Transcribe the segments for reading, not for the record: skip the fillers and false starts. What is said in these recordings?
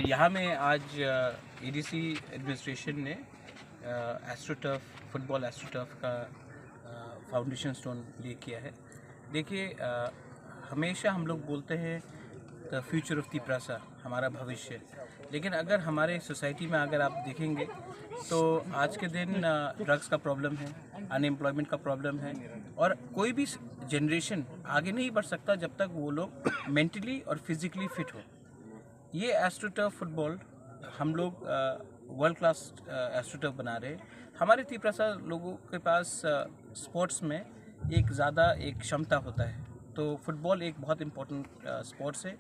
यहाँ में आज एडीसी एडमिनिस्ट्रेशन ने एस्ट्रोटर्फ फुटबॉल एस्ट्रोटर्फ का फाउंडेशन स्टोन ले किया है। देखिए, हमेशा हम लोग बोलते हैं द फ्यूचर ऑफ तिपरासा, हमारा भविष्य। लेकिन अगर हमारे सोसाइटी में अगर आप देखेंगे तो आज के दिन ड्रग्स का प्रॉब्लम है, अनएम्प्लॉयमेंट का प्रॉब्लम है, और कोई भी जनरेशन आगे नहीं बढ़ सकता जब तक वो लोग मेंटली और फिजिकली फिट हो। ये एस्ट्रोटर्फ फुटबॉल हम लोग वर्ल्ड क्लास एस्ट्रोटर्फ बना रहे हैं। हमारे तिपरासा लोगों के पास स्पोर्ट्स में एक ज़्यादा एक क्षमता होता है, तो फुटबॉल एक बहुत इम्पोर्टेंट स्पोर्ट्स है,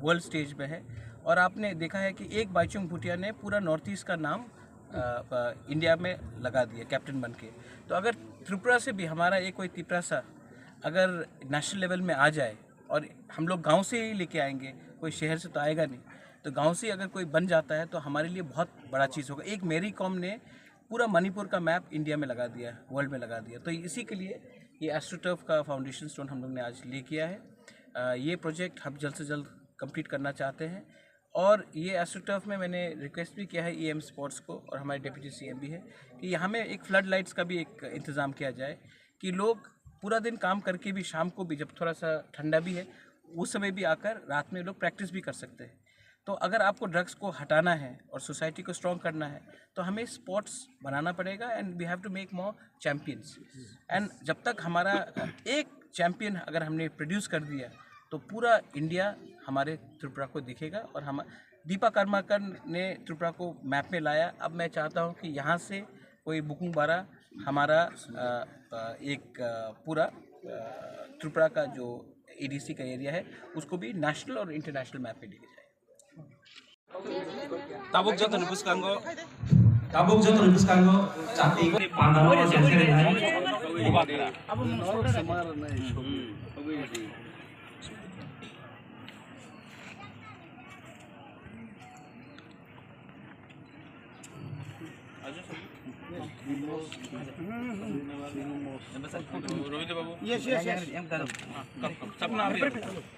वर्ल्ड स्टेज पे है। और आपने देखा है कि एक बाइचुंग भूटिया ने पूरा नॉर्थ ईस्ट का नाम इंडिया में लगा दिया कैप्टन बन के। तो अगर त्रिपुरा से भी हमारा एक कोई तिपरासा अगर नेशनल लेवल में आ जाए, और हम लोग गांव से ही लेके आएंगे, कोई शहर से तो आएगा नहीं, तो गांव से अगर कोई बन जाता है तो हमारे लिए बहुत बड़ा चीज़ होगा। एक मेरी कॉम ने पूरा मणिपुर का मैप इंडिया में लगा दिया, वर्ल्ड में लगा दिया। तो इसी के लिए ये एस्ट्रोटर्फ का फाउंडेशन स्टोन हम लोग ने आज ले किया है। ये प्रोजेक्ट हम जल्द से जल्द कंप्लीट करना चाहते हैं। और ये एस्ट्रोटर्फ में मैंने रिक्वेस्ट भी किया है EM स्पोर्ट्स को, और हमारे डिप्टी CM भी है, कि यहाँ में एक फ्लड लाइट्स का भी एक इंतज़ाम किया जाए, कि लोग पूरा दिन काम करके भी शाम को भी, जब थोड़ा सा ठंडा भी है, उस समय भी आकर रात में लोग प्रैक्टिस भी कर सकते हैं। तो अगर आपको ड्रग्स को हटाना है और सोसाइटी को स्ट्रॉन्ग करना है तो हमें स्पोर्ट्स बनाना पड़ेगा, and we have to make more champions. एंड जब तक हमारा एक चैम्पियन अगर हमने प्रोड्यूस कर दिया तो पूरा इंडिया हमारे त्रिपुरा को दिखेगा। और हम दीपा कर्माकर ने त्रिपुरा को मैप में लाया। अब मैं चाहता हूँ कि यहाँ से कोई बुकुंग बारा हमारा एक पूरा त्रिपुरा का जो ADC का एरिया है उसको भी नेशनल और इंटरनेशनल मैप पे लेके जाए। tabuk joton buskango chati pandalo jensere dai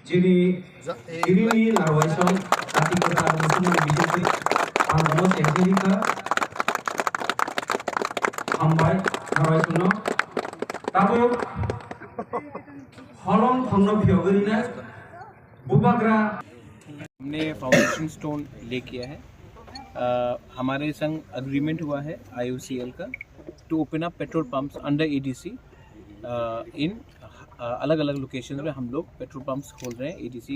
jini ini larwaisong chati kota musim BJP pandalo jensere ka hambai larwaisono tabo holong thongno phiogorina bubagra हमने फाउंडेशन स्टोन ले किया है। हमारे संग अग्रीमेंट हुआ है IOCL का to open up petrol pumps under ADC in अलग अलग लोकेशन में हम लोग पेट्रोल पंप्स खोल रहे हैं। ADC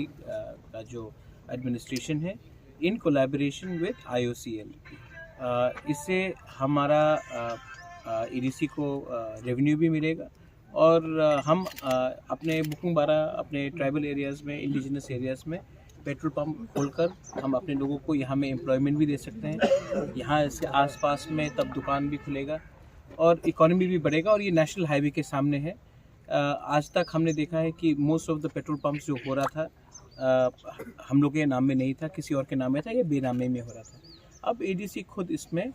का जो एडमिनिस्ट्रेशन है इन कोलैबोरेशन विद IOCL। इससे हमारा ADC को रेवेन्यू भी मिलेगा, और हम अपने बुकिंग बारा अपने ट्राइबल एरियाज़ में, इंडिजिनस एरियाज़ में पेट्रोल पंप खोलकर हम अपने लोगों को यहाँ में एम्प्लॉयमेंट भी दे सकते हैं। यहाँ इसके आसपास में तब दुकान भी खुलेगा और इकोनॉमी भी बढ़ेगा। और ये नेशनल हाईवे के सामने है। आज तक हमने देखा है कि most of the petrol pumps जो हो रहा था हम लोग के नाम में नहीं था, किसी और के नाम में था, ये बेनामे में हो रहा था। अब ADC खुद इसमें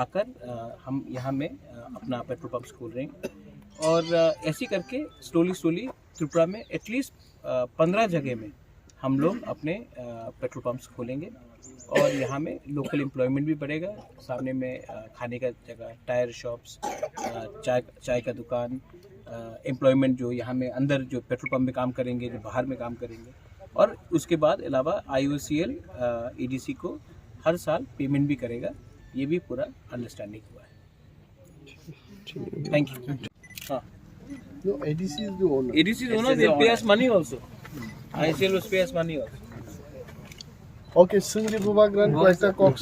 आकर हम यहाँ में अपना पेट्रोल पंप्स खोल रहे हैं, और ऐसे करके स्लोली त्रिपुरा में एटलीस्ट 15 जगह में हम लोग अपने पेट्रोल पंप्स खोलेंगे, और यहाँ में लोकल एम्प्लॉयमेंट भी बढ़ेगा। सामने में खाने का जगह, टायर शॉप्स, चाय का दुकान, एम्प्लॉयमेंट जो यहाँ में अंदर जो पेट्रोल पंप में काम करेंगे, जो बाहर में काम करेंगे, और उसके बाद अलावा IOCL ADC को हर साल पेमेंट भी करेगा। ये भी पूरा अंडरस्टैंडिंग हुआ है। Thank you. हाँ, ADC is the owner. ADC is owner. They pay us money also. IOCL will pay us money also. Okay, Sungri Bubagran, Questa Cox.